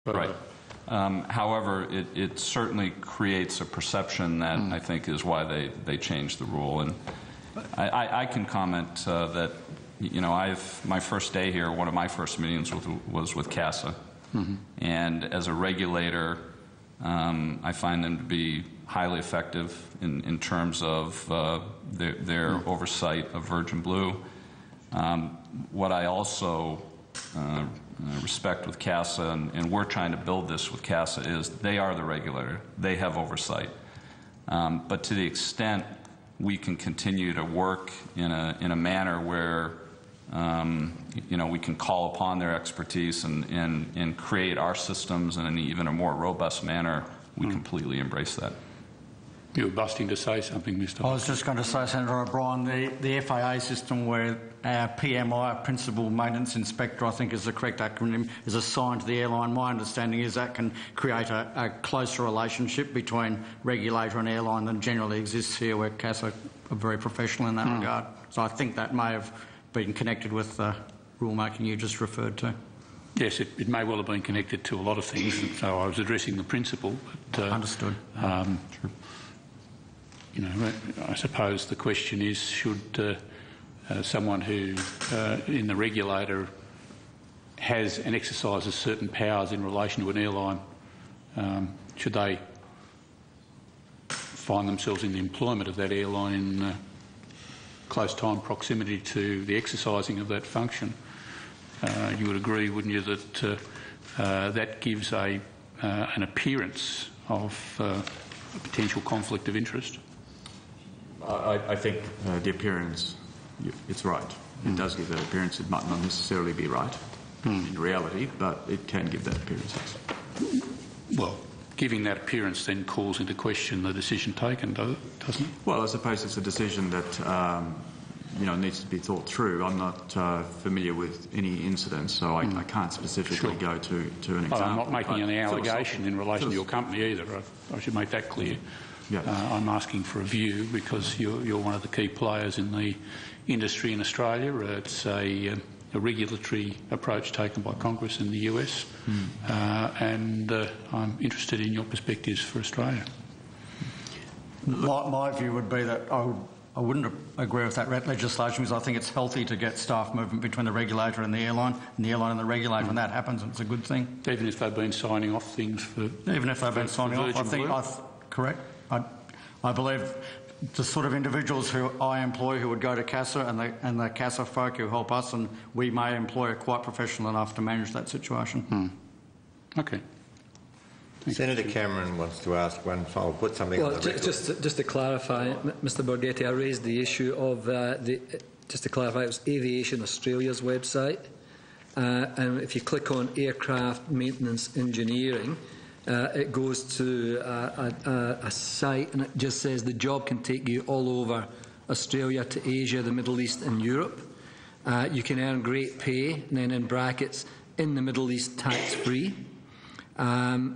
Right. However, it certainly creates a perception that I think is why they changed the rule. And I can comment that, you know, my first day here, one of my first meetings was with CASA. And as a regulator, I find them to be highly effective in terms of their oversight of Virgin Blue. What I also respect with CASA, and we're trying to build this with CASA, is they are the regulator. They have oversight. But to the extent we can continue to work in a manner where you know, we can call upon their expertise and create our systems in even a more robust manner, we completely embrace that. You were busting to say something, Mr. I was just going to say, Senator O'Brien, the FAA system where our PMI, Principal Maintenance Inspector, I think is the correct acronym, is assigned to the airline. My understanding is that can create a closer relationship between regulator and airline than generally exists here, where CASA are very professional in that regard. So I think that may have been connected with the rulemaking you just referred to. Yes, it may well have been connected to a lot of things, so I was addressing the principle. But, understood. Sure. You know, I suppose the question is, should someone who, in the regulator, has and exercises certain powers in relation to an airline, should they find themselves in the employment of that airline in close time proximity to the exercising of that function? You would agree, wouldn't you, that that gives an appearance of a potential conflict of interest? I think the appearance, it's right. It does give that appearance. It might not necessarily be right in reality, but it can give that appearance. Well, giving that appearance then calls into question the decision taken, doesn't it? Well, I suppose it's a decision that you know, needs to be thought through. I'm not familiar with any incidents, so I can't specifically go to an example. Well, I'm not making any allegation in relation to your company either. I should make that clear. Yeah. I'm asking for a view because you're one of the key players in the industry in Australia. It's a regulatory approach taken by Congress in the US, and I'm interested in your perspectives for Australia. My view would be that I wouldn't agree with that legislation, because I think it's healthy to get staff movement between the regulator and the airline and the regulator. When that happens, it's a good thing. Even if they've been signing off things for... Even if they've been signing off, I think... correct. I believe the sort of individuals who I employ who would go to CASA and the CASA folk who help us, and we may employ, are quite professional enough to manage that situation. Okay. Senator Cameron wants to ask one. I'll put something on the record. Just to clarify, Mr. Borghetti, I raised the issue of just to clarify, it was Aviation Australia's website, and if you click on Aircraft Maintenance Engineering, it goes to a site, and it just says the job can take you all over Australia to Asia, the Middle East and Europe. You can earn great pay, and then in brackets, in the Middle East tax-free.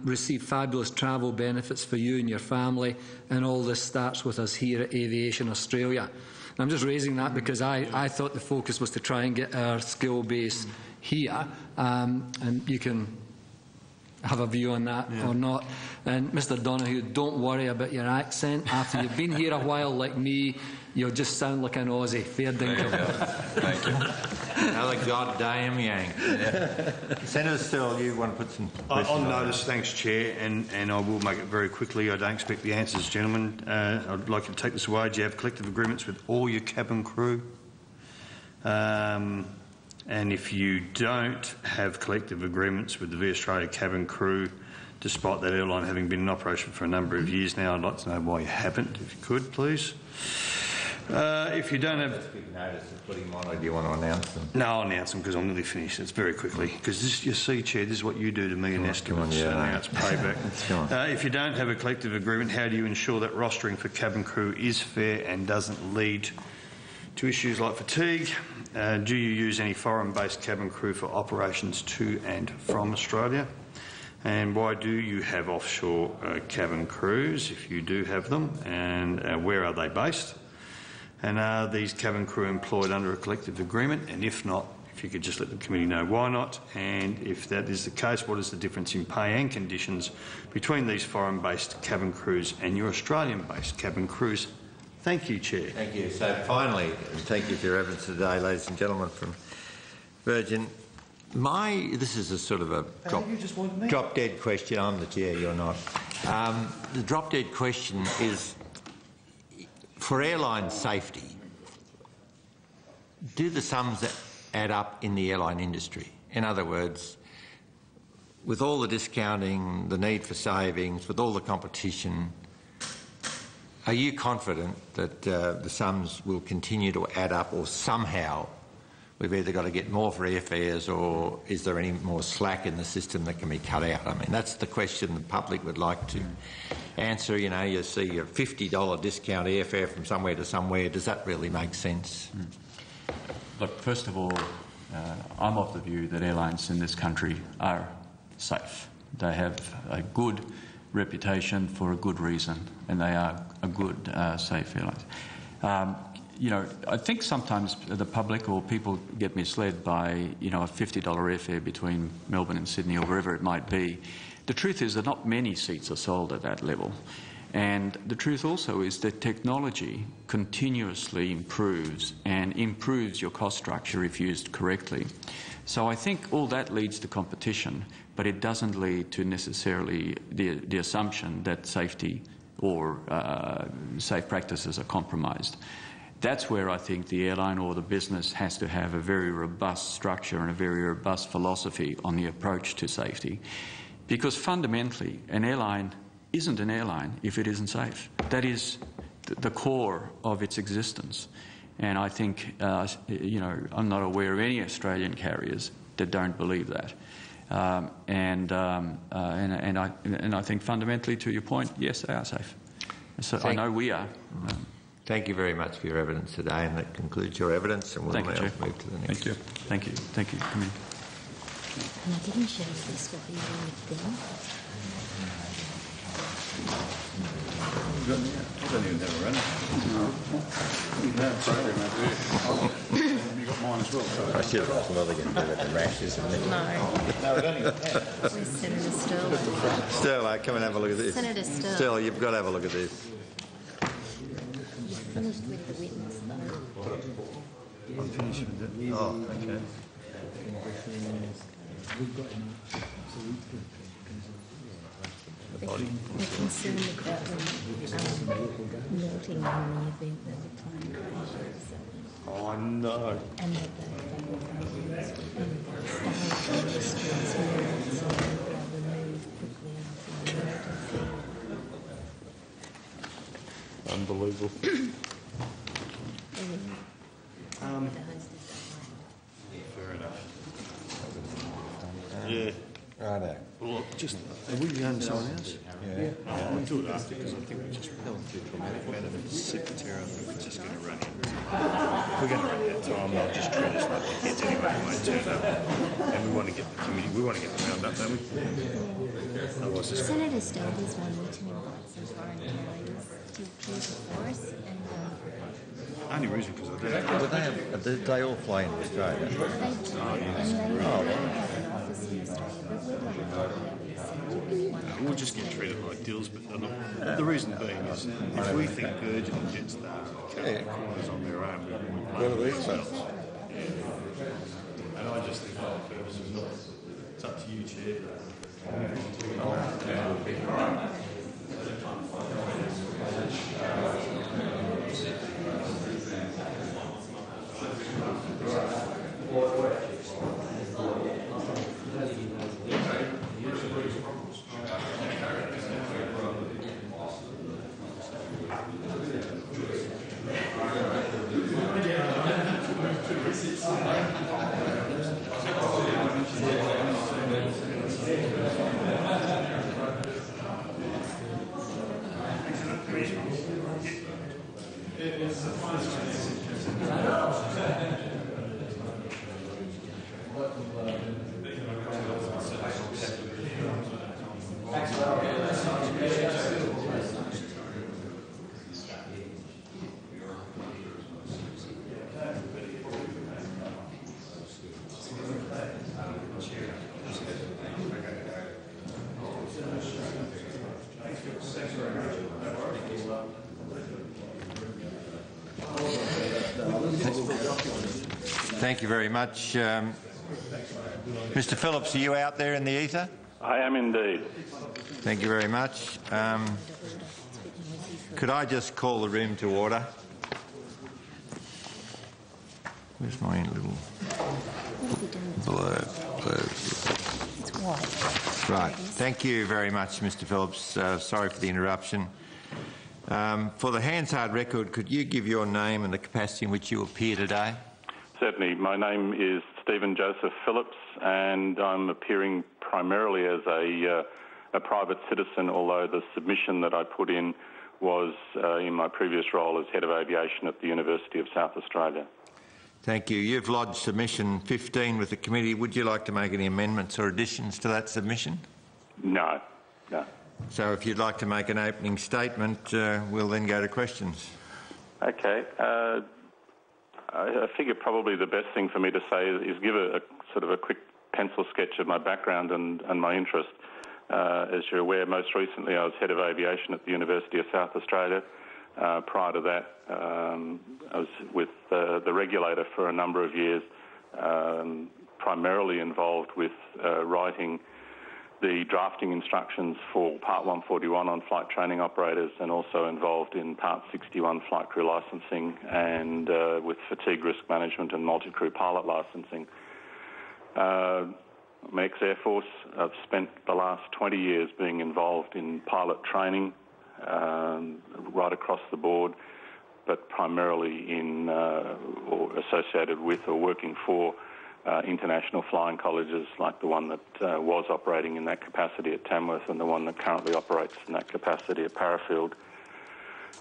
Receive fabulous travel benefits for you and your family, and all this starts with us here at Aviation Australia. And I'm just raising that because I thought the focus was to try and get our skill base here, and you can have a view on that or not. And Mr. Donoghue, don't worry about your accent. After you've been here a while like me, you'll just sound like an Aussie. Fair dinkum. Thank you. Another goddamn Yank. Senator Sterle, you want to put some questions on notice, thanks, Chair, and I will make it very quickly. I don't expect the answers, gentlemen. I'd like you to take this away. Do you have collective agreements with all your cabin crew? And if you don't have collective agreements with the V Australia cabin crew, despite that airline having been in operation for a number of years now, I'd like to know why you haven't, if you could, please. If you don't have... Just give notice of putting them on, or do you want to announce them? No, I'll announce them because I'm nearly finished. It's very quickly. Because this, you see, Chair, this is what you do to me in estimates. Now it's payback. If you don't have a collective agreement, how do you ensure that rostering for cabin crew is fair and doesn't lead to issues like fatigue? Do you use any foreign-based cabin crew for operations to and from Australia? And why do you have offshore cabin crews, if you do have them, and where are they based? And are these cabin crew employed under a collective agreement? And if not, If you could just let the committee know why not, and if that is the case, what is the difference in pay and conditions between these foreign-based cabin crews and your Australian-based cabin crews? Thank you, Chair. Thank you. So finally, and thank you for your evidence today, ladies and gentlemen from Virgin. This is a sort of a drop-dead question. I'm the chair, you're not. The drop-dead question is, for airline safety, do the sums add up in the airline industry? In other words, with all the discounting, the need for savings, with all the competition, are you confident that the sums will continue to add up, or somehow we've either got to get more for airfares, or is there any more slack in the system that can be cut out? I mean, that's the question the public would like to answer. You know, you see a $50 discount airfare from somewhere to somewhere. Does that really make sense? Look, first of all, I'm of the view that airlines in this country are safe. They have a good reputation for a good reason, and they are a good, safe airlines. You know, I think sometimes the public or people get misled by, you know, a $50 airfare between Melbourne and Sydney or wherever it might be. The truth is that not many seats are sold at that level. And the truth also is that technology continuously improves and improves your cost structure if used correctly. So I think all that leads to competition, but it doesn't lead to necessarily the assumption that safety or safe practices are compromised. That's where I think the airline or the business has to have a very robust structure and a very robust philosophy on the approach to safety. Because fundamentally, an airline isn't an airline if it isn't safe. That is the core of its existence. And I think, you know, I'm not aware of any Australian carriers that don't believe that. And I think fundamentally, to your point, yes, they are safe. So I know we are. Thank you very much for your evidence today, and that concludes your evidence, and we'll now move to the next. Thank you. Thank you. Thank you. Come in. And I didn't show this what we were with them. I don't even have a runner. You got mine as well. So. I should have asked whether they're going to do it in rashes, isn't it? No. Where's Senator Sterling? Sterling, come and have a look at this. Senator Sterling. Sterling, you've got to have a look at this. Finished with the witness, though. I'm finished with it. Oh, okay. They're concerned about them melting in the event that the plane crashes. Oh, no. And that they stay on the streets more, so they'll move quickly after the emergency. Unbelievable. Fair enough. Yeah. Righto. Well, just, are we going someone else? Yeah. We'll do it after, because I think we just secretary, I think we're just going to run in. We're going to run out of time, I'll just treat us like the kids anyway, we won't turn up. And we want to get the committee, we want to get the round up, don't we? Otherwise it's Senator Stelby's wanting to invite some foreign carriers to appear before us, and only reason because I don't Well, they all fly into Australia. they do, and they have an office in Australia, but we'd like to have one. we'll just get treated like deals, but the reason being is if we think Virgin gets the corners on their own, we play with ourselves. And I just think for the purposes, it's up to you, Chair. Thank you very much. Mr Phillips, are you out there in the ether? I am indeed. Thank you very much. Could I just call the room to order? Where's my little blurb? It's white. Right. Thank you very much, Mr Phillips. Sorry for the interruption. For the Hansard record, could you give your name and the capacity in which you appear today? Certainly. My name is Stephen Joseph Phillips, and I'm appearing primarily as a private citizen, although the submission that I put in was in my previous role as Head of Aviation at the University of South Australia. Thank you. You've lodged submission 15 with the committee. Would you like to make any amendments or additions to that submission? No. No. So if you'd like to make an opening statement, we'll then go to questions. Okay. I figure probably the best thing for me to say is give a sort of a quick pencil sketch of my background and my interest. As you're aware, most recently I was Head of Aviation at the University of South Australia. Prior to that, I was with the regulator for a number of years, primarily involved with writing the drafting instructions for Part 141 on flight training operators, and also involved in Part 61 flight crew licensing, and with fatigue risk management and multi-crew pilot licensing. I'm ex-Air Force. I've spent the last 20 years being involved in pilot training right across the board, but primarily in or associated with or working for international flying colleges like the one that was operating in that capacity at Tamworth and the one that currently operates in that capacity at Parafield.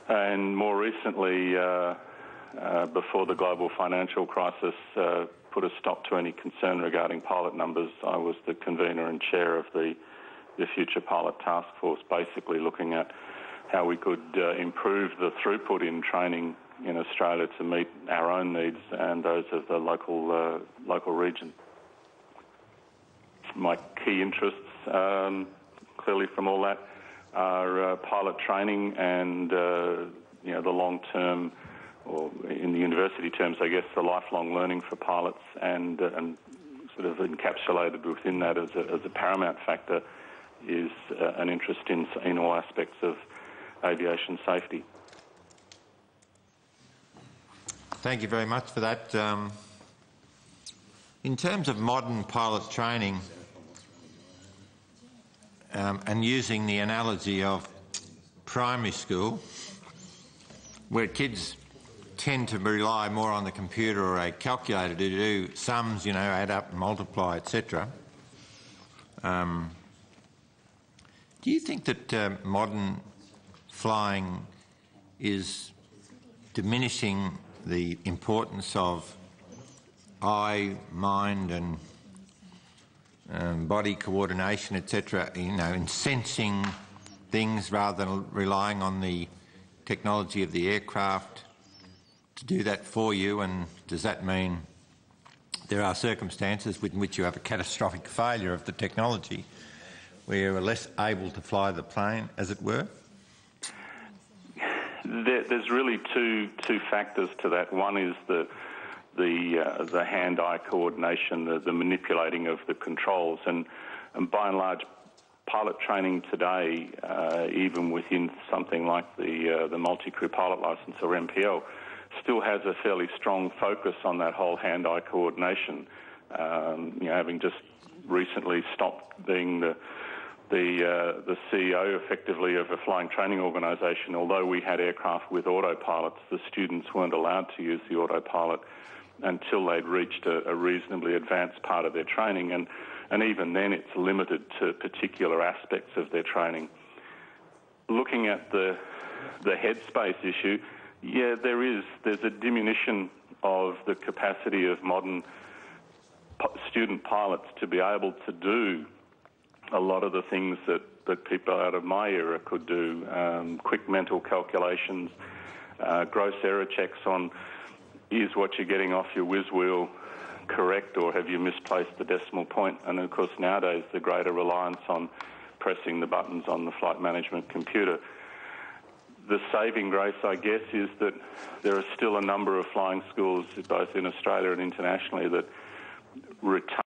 And more recently, before the global financial crisis put a stop to any concern regarding pilot numbers, I was the convener and chair of the Future Pilot Task Force, basically looking at how we could improve the throughput in training in Australia to meet our own needs and those of the local region. My key interests, clearly from all that, are pilot training and the long-term, or in the university terms, I guess, the lifelong learning for pilots, and sort of encapsulated within that as a paramount factor is an interest in all aspects of aviation safety. Thank you very much for that. In terms of modern pilot training, and using the analogy of primary school, where kids tend to rely more on the computer or a calculator to do sums, add up and multiply, etc. Do you think that modern flying is diminishing the importance of eye, mind and body coordination, etc., in sensing things rather than relying on the technology of the aircraft to do that for you? And does that mean there are circumstances in which you have a catastrophic failure of the technology where you're less able to fly the plane, as it were? There's really two factors to that. One is the hand-eye coordination, the manipulating of the controls, and by and large, pilot training today, even within something like the multi-crew pilot licence or MPL, still has a fairly strong focus on that whole hand-eye coordination. Having just recently stopped being the CEO effectively of a flying training organisation, although we had aircraft with autopilots, the students weren't allowed to use the autopilot until they'd reached a reasonably advanced part of their training, and even then it's limited to particular aspects of their training. Looking at the headspace issue, yeah, there's a diminution of the capacity of modern student pilots to be able to do a lot of the things that people out of my era could do. Quick mental calculations, gross error checks on, is what you're getting off your whiz wheel correct, or have you misplaced the decimal point? And of course nowadays the greater reliance on pressing the buttons on the flight management computer. the saving grace, I guess, is that there are still a number of flying schools, both in Australia and internationally, that retain